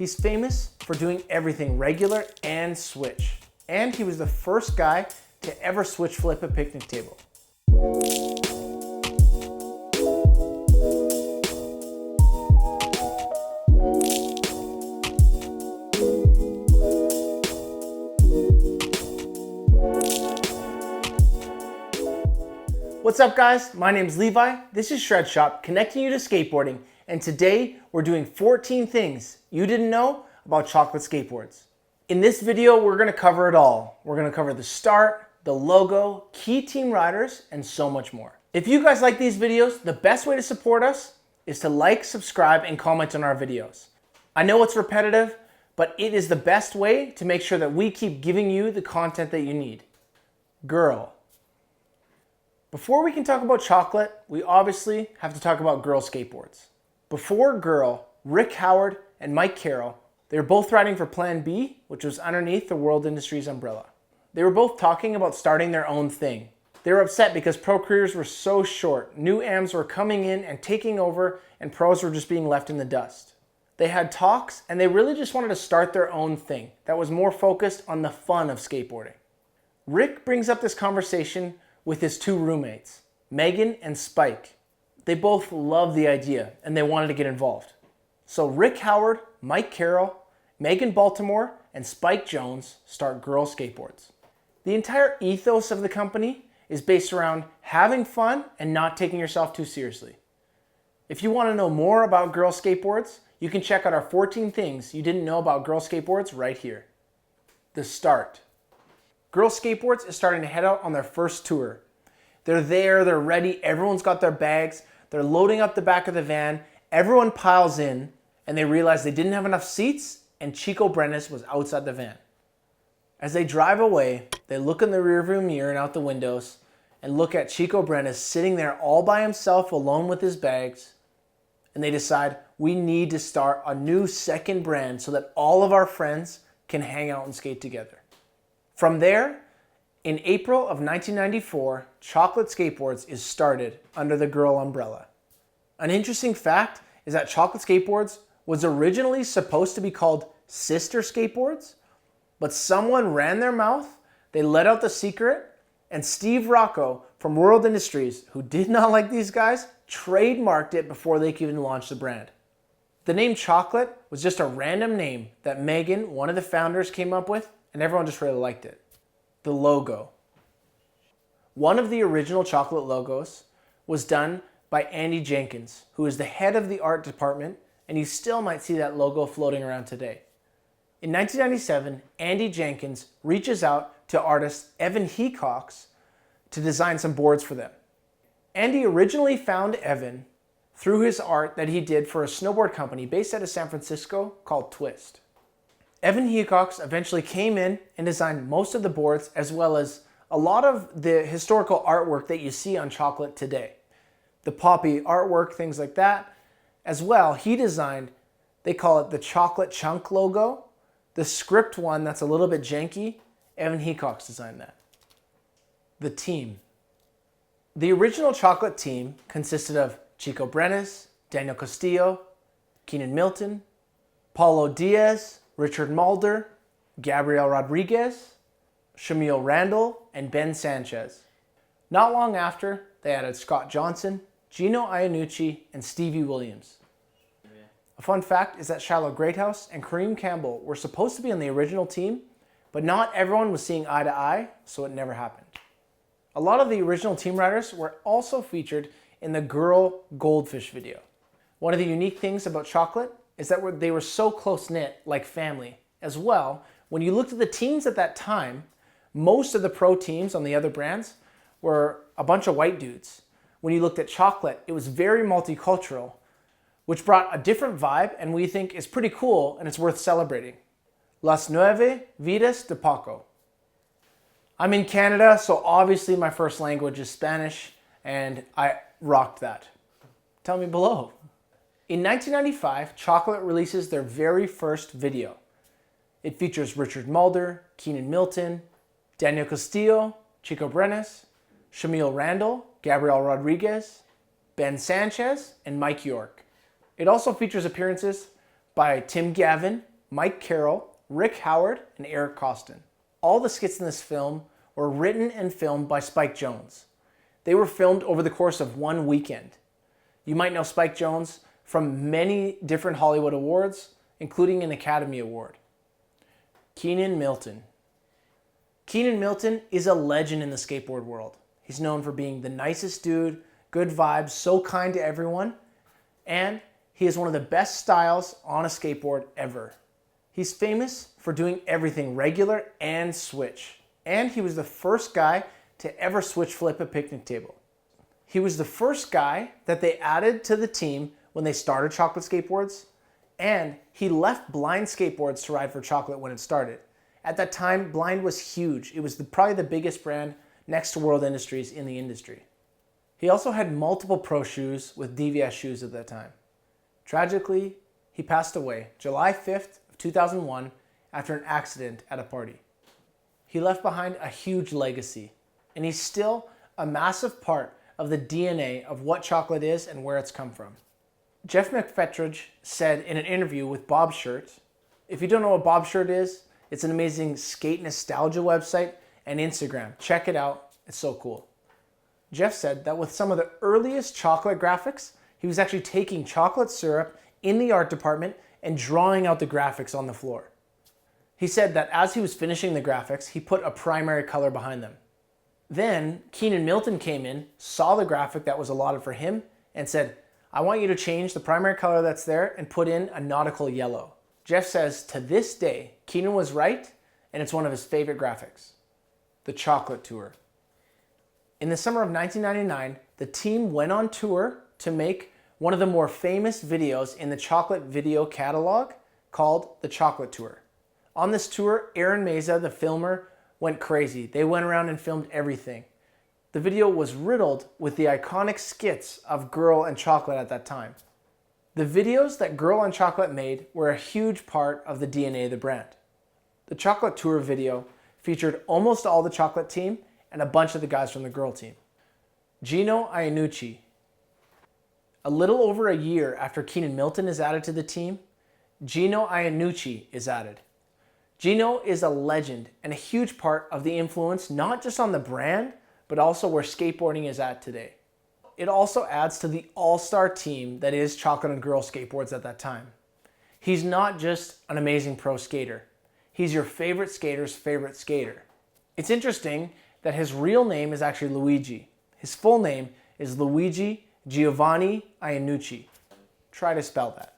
He's famous for doing everything regular and switch. And he was the first guy to ever switch flip a picnic table. What's up guys, my name's Levi, this is Shred Shop, connecting you to skateboarding, and today we're doing 14 things you didn't know about chocolate skateboards. In this video, we're gonna cover it all. We're gonna cover the start, the logo, key team riders, and so much more. If you guys like these videos, the best way to support us is to like, subscribe, and comment on our videos. I know it's repetitive, but it is the best way to make sure that we keep giving you the content that you need. Girl. Before we can talk about chocolate, we obviously have to talk about girl skateboards. Before Girl, Rick Howard and Mike Carroll, they were both riding for Plan B, which was underneath the World Industries umbrella. They were both talking about starting their own thing. They were upset because pro careers were so short. New AMs were coming in and taking over, and pros were just being left in the dust. They had talks, and they really just wanted to start their own thing that was more focused on the fun of skateboarding. Rick brings up this conversation with his two roommates, Megan and Spike. They both loved the idea and they wanted to get involved. So Rick Howard, Mike Carroll, Megan Baltimore, and Spike Jones start Girl Skateboards. The entire ethos of the company is based around having fun and not taking yourself too seriously. If you want to know more about Girl Skateboards, you can check out our 14 things you didn't know about Girl Skateboards right here. The start. Girl Skateboards is starting to head out on their first tour. They're there, they're ready, everyone's got their bags, they're loading up the back of the van, everyone piles in, and they realize they didn't have enough seats, and Chico Brenes was outside the van. As they drive away, they look in the rearview mirror and out the windows, and look at Chico Brenes sitting there all by himself alone with his bags, and they decide, we need to start a new second brand so that all of our friends can hang out and skate together. From there, in April of 1994, Chocolate Skateboards is started under the Girl umbrella. An interesting fact is that Chocolate Skateboards was originally supposed to be called Sister Skateboards, but someone ran their mouth, they let out the secret, and Steve Rocco from World Industries, who did not like these guys, trademarked it before they could even launch the brand. The name Chocolate was just a random name that Megan, one of the founders, came up with, and everyone just really liked it. The logo. One of the original chocolate logos was done by Andy Jenkins, who is the head of the art department, and you still might see that logo floating around today. In 1997, Andy Jenkins reaches out to artist Evan Hecox to design some boards for them. Andy originally found Evan through his art that he did for a snowboard company based out of San Francisco called Twist. Evan Hecox eventually came in and designed most of the boards as well as a lot of the historical artwork that you see on chocolate today. The poppy artwork, things like that. As well, he designed, they call it the chocolate chunk logo. The script one that's a little bit janky, Evan Hecox designed that. The team. The original chocolate team consisted of Chico Brenes, Daniel Castillo, Keenan Milton, Paulo Diaz, Richard Mulder, Gabriel Rodriguez, Shamil Randall, and Ben Sanchez. Not long after, they added Scott Johnson, Gino Ayannucci, and Stevie Williams. A fun fact is that Shiloh Greathouse and Kareem Campbell were supposed to be on the original team, but not everyone was seeing eye to eye, so it never happened. A lot of the original team riders were also featured in the Girl Goldfish video. One of the unique things about chocolate is that they were so close-knit, like family. As well, when you looked at the teams at that time, most of the pro teams on the other brands were a bunch of white dudes. When you looked at chocolate, it was very multicultural, which brought a different vibe and we think is pretty cool and it's worth celebrating. Las Nueve Vidas de Paco. I'm in Canada, so obviously my first language is Spanish, and I rocked that. Tell me below. In 1995, Chocolate releases their very first video. It features Richard Mulder, Keenan Milton, Daniel Castillo, Chico Brenes, Shamil Randall, Gabriel Rodriguez, Ben Sanchez, and Mike York. It also features appearances by Tim Gavin, Mike Carroll, Rick Howard, and Eric Costin. All the skits in this film were written and filmed by Spike Jonze. They were filmed over the course of one weekend. You might know Spike Jonze from many different Hollywood awards, including an Academy Award. Keenan Milton. Keenan Milton is a legend in the skateboard world. He's known for being the nicest dude, good vibes, so kind to everyone, and he is one of the best styles on a skateboard ever. He's famous for doing everything regular and switch, and he was the first guy to ever switch flip a picnic table. He was the first guy that they added to the team when they started Chocolate Skateboards, and he left Blind Skateboards to ride for Chocolate when it started. At that time, Blind was huge. It was probably the biggest brand next to World Industries in the industry. He also had multiple pro shoes with DVS shoes at that time. Tragically, he passed away July 5th of 2001 after an accident at a party. He left behind a huge legacy, and he's still a massive part of the DNA of what chocolate is and where it's come from. Jeff McFetridge said in an interview with Bob Shirt, if you don't know what Bob Shirt is, it's an amazing skate nostalgia website and Instagram. Check it out. It's so cool. Jeff said that with some of the earliest chocolate graphics, he was actually taking chocolate syrup in the art department and drawing out the graphics on the floor. He said that as he was finishing the graphics, he put a primary color behind them. Then Keenan Milton came in, saw the graphic that was allotted for him, and said, I want you to change the primary color that's there and put in a nautical yellow. Jeff says to this day, Keenan was right, and it's one of his favorite graphics. The Chocolate Tour. In the summer of 1999, the team went on tour to make one of the more famous videos in the chocolate video catalog called The Chocolate Tour. On this tour, Aaron Meza, the filmer, went crazy. They went around and filmed everything. The video was riddled with the iconic skits of Girl and Chocolate at that time. The videos that Girl and Chocolate made were a huge part of the DNA of the brand. The Chocolate Tour video featured almost all the Chocolate team and a bunch of the guys from the Girl team. Gino Ayannucci. A little over a year after Keenan Milton is added to the team, Gino Ayannucci is added. Gino is a legend and a huge part of the influence not just on the brand, but also where skateboarding is at today. It also adds to the all-star team that is Chocolate and Girl Skateboards at that time. He's not just an amazing pro skater. He's your favorite skater's favorite skater. It's interesting that his real name is actually Luigi. His full name is Luigi Giovanni Ayannucci. Try to spell that.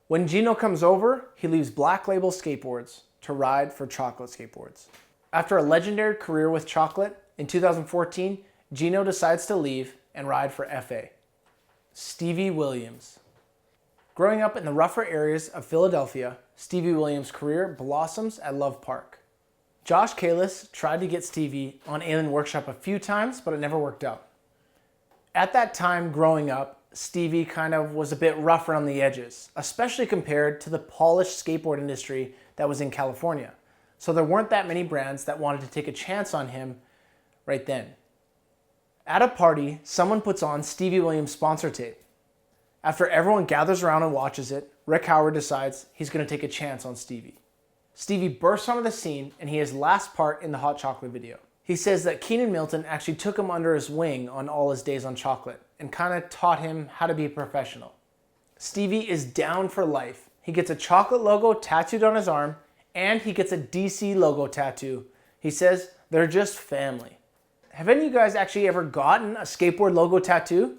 When Gino comes over, he leaves Black Label Skateboards to ride for Chocolate Skateboards. After a legendary career with Chocolate, in 2014, Gino decides to leave and ride for FA. Stevie Williams. Growing up in the rougher areas of Philadelphia, Stevie Williams' career blossoms at Love Park. Josh Kalis tried to get Stevie on Alien Workshop a few times, but it never worked out. At that time growing up, Stevie kind of was a bit rougher on the edges, especially compared to the polished skateboard industry that was in California. So there weren't that many brands that wanted to take a chance on him right then. At a party, someone puts on Stevie Williams' sponsor tape. After everyone gathers around and watches it, Rick Howard decides he's going to take a chance on Stevie. Stevie bursts onto the scene and he is last part in the Hot Chocolate video. He says that Keenan Milton actually took him under his wing on all his days on Chocolate and kind of taught him how to be a professional. Stevie is down for life. He gets a chocolate logo tattooed on his arm and he gets a DC logo tattoo. He says they're just family. Have any of you guys actually ever gotten a skateboard logo tattoo?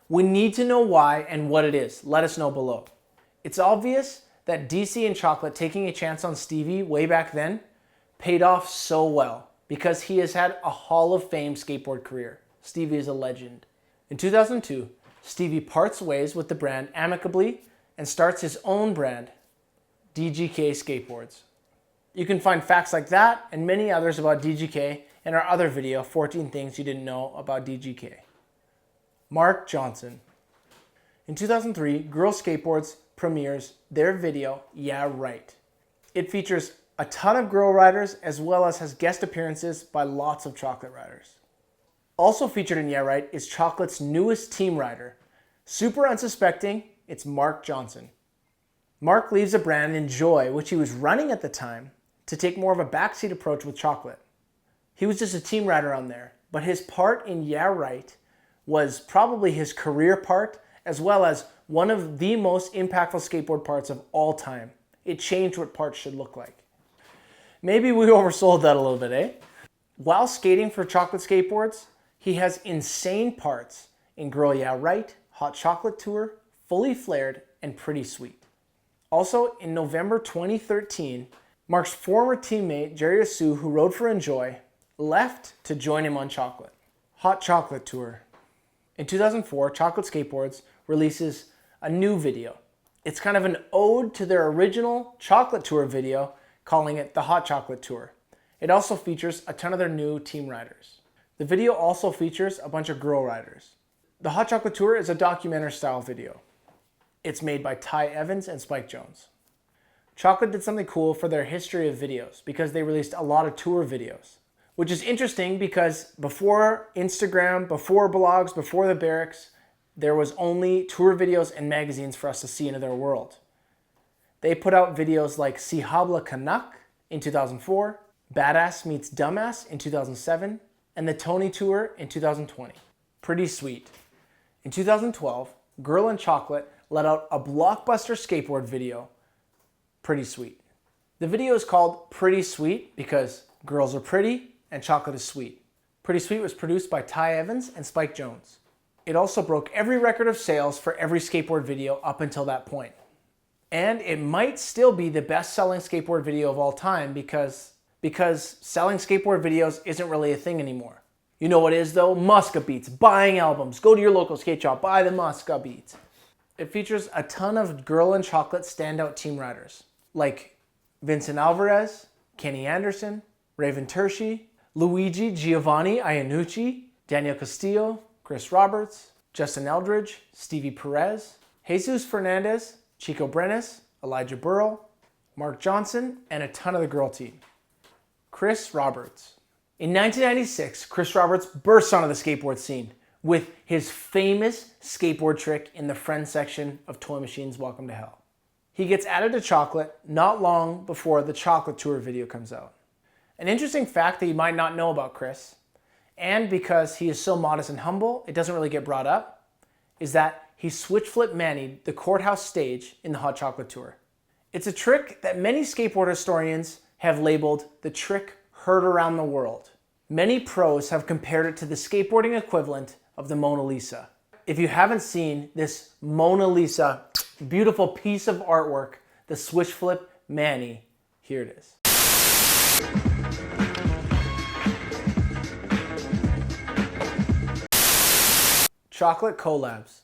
We need to know why and what it is. Let us know below. It's obvious that DC and Chocolate taking a chance on Stevie way back then paid off so well because he has had a Hall of Fame skateboard career. Stevie is a legend. In 2002, Stevie parts ways with the brand amicably and starts his own brand, DGK Skateboards. You can find facts like that and many others about DGK in our other video, 14 Things You Didn't Know About DGK. Mark Johnson. In 2003, Girl Skateboards premieres their video, Yeah Right. It features a ton of girl riders as well as has guest appearances by lots of Chocolate riders. Also featured in Yeah Right is Chocolate's newest team rider. Super unsuspecting, it's Mark Johnson. Mark leaves a brand, Enjoy, which he was running at the time, to take more of a backseat approach with chocolate. He was just a team rider on there, but his part in Yeah Right was probably his career part, as well as one of the most impactful skateboard parts of all time. It changed what parts should look like. Maybe we oversold that a little bit, eh? While skating for Chocolate Skateboards, he has insane parts in Girl Yeah Right, Hot Chocolate Tour, Fully Flared, and Pretty Sweet. Also, in November 2013, Mark's former teammate, Jerry Asu, who rode for Enjoy, left to join him on Chocolate. Hot Chocolate Tour. In 2004, Chocolate Skateboards releases a new video. It's kind of an ode to their original Chocolate Tour video, calling it the Hot Chocolate Tour. It also features a ton of their new team riders. The video also features a bunch of girl riders. The Hot Chocolate Tour is a documentary style video. It's made by Ty Evans and Spike Jones. Chocolate did something cool for their history of videos because they released a lot of tour videos, which is interesting because before Instagram, before blogs, before the barracks, there was only tour videos and magazines for us to see into their world. They put out videos like Si Habla Canuck in 2004, Badass Meets Dumbass in 2007, and the Tony Tour in 2020. Pretty sweet. In 2012, Girl and Chocolate let out a blockbuster skateboard video, Pretty Sweet. The video is called Pretty Sweet because girls are pretty and chocolate is sweet. Pretty Sweet was produced by Ty Evans and Spike Jones. It also broke every record of sales for every skateboard video up until that point. And it might still be the best-selling skateboard video of all time because selling skateboard videos isn't really a thing anymore. You know what is though? Muska Beats, buying albums. Go to your local skate shop, buy the Muska Beats. It features a ton of Girl and Chocolate standout team riders like Vincent Alvarez, Kenny Anderson, Raven Tershi, Luigi Giovanni Iannucci, Daniel Castillo, Chris Roberts, Justin Eldridge, Stevie Perez, Jesus Fernandez, Chico Brenes, Elijah Burrell, Mark Johnson, and a ton of the girl team. Chris Roberts. In 1996, Chris Roberts burst onto the skateboard scene with his famous skateboard trick in the Friends section of Toy Machine's Welcome to Hell. He gets added to Chocolate not long before the Chocolate Tour video comes out. An interesting fact that you might not know about Chris, and because he is so modest and humble, it doesn't really get brought up, is that he switch flip manied the courthouse stage in the Hot Chocolate Tour. It's a trick that many skateboard historians have labeled the trick heard around the world. Many pros have compared it to the skateboarding equivalent of the Mona Lisa. If you haven't seen this Mona Lisa, beautiful piece of artwork, the switch flip Manny, here it is. Chocolate collabs.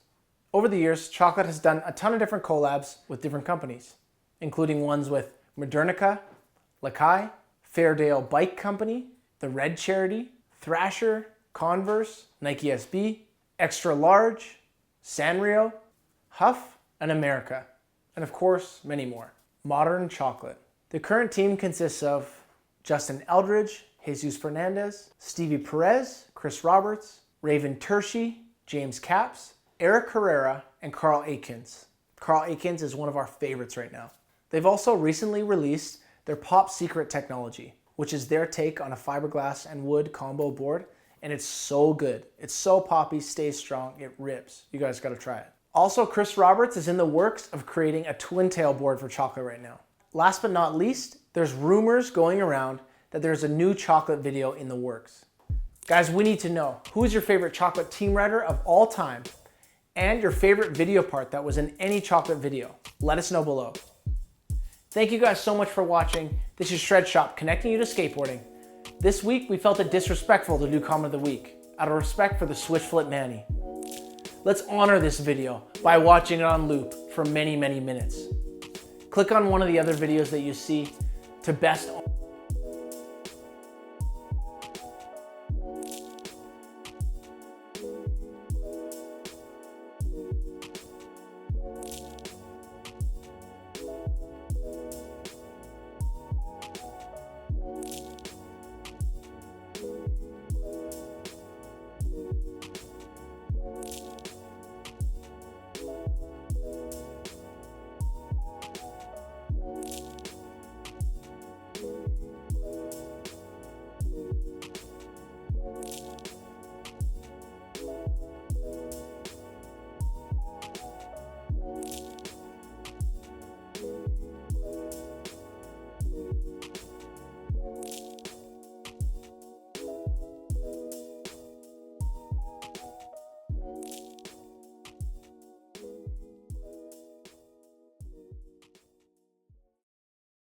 Over the years, Chocolate has done a ton of different collabs with different companies, including ones with Modernica, Lakai, Fairdale Bike Company, The Red Charity, Thrasher, Converse, Nike SB, Extra Large, Sanrio, Huff, and America, and of course, many more. Modern Chocolate. The current team consists of Justin Eldridge, Jesus Fernandez, Stevie Perez, Chris Roberts, Raven Tershi, James Capps, Eric Herrera, and Carl Aikens. Carl Aikens is one of our favorites right now. They've also recently released their Pop Secret technology, which is their take on a fiberglass and wood combo board, and it's so good. It's so poppy, stays strong, it rips. You guys gotta try it. Also, Chris Roberts is in the works of creating a twin tail board for Chocolate right now. Last but not least, there's rumors going around that there's a new Chocolate video in the works. Guys, we need to know, who is your favorite Chocolate team rider of all time and your favorite video part that was in any Chocolate video? Let us know below. Thank you guys so much for watching. This is Shred Shop, connecting you to skateboarding. This week, we felt it disrespectful to do Comment of the Week, out of respect for the Switch Flip Manny. Let's honor this video by watching it on loop for many, many minutes. Click on one of the other videos that you see to best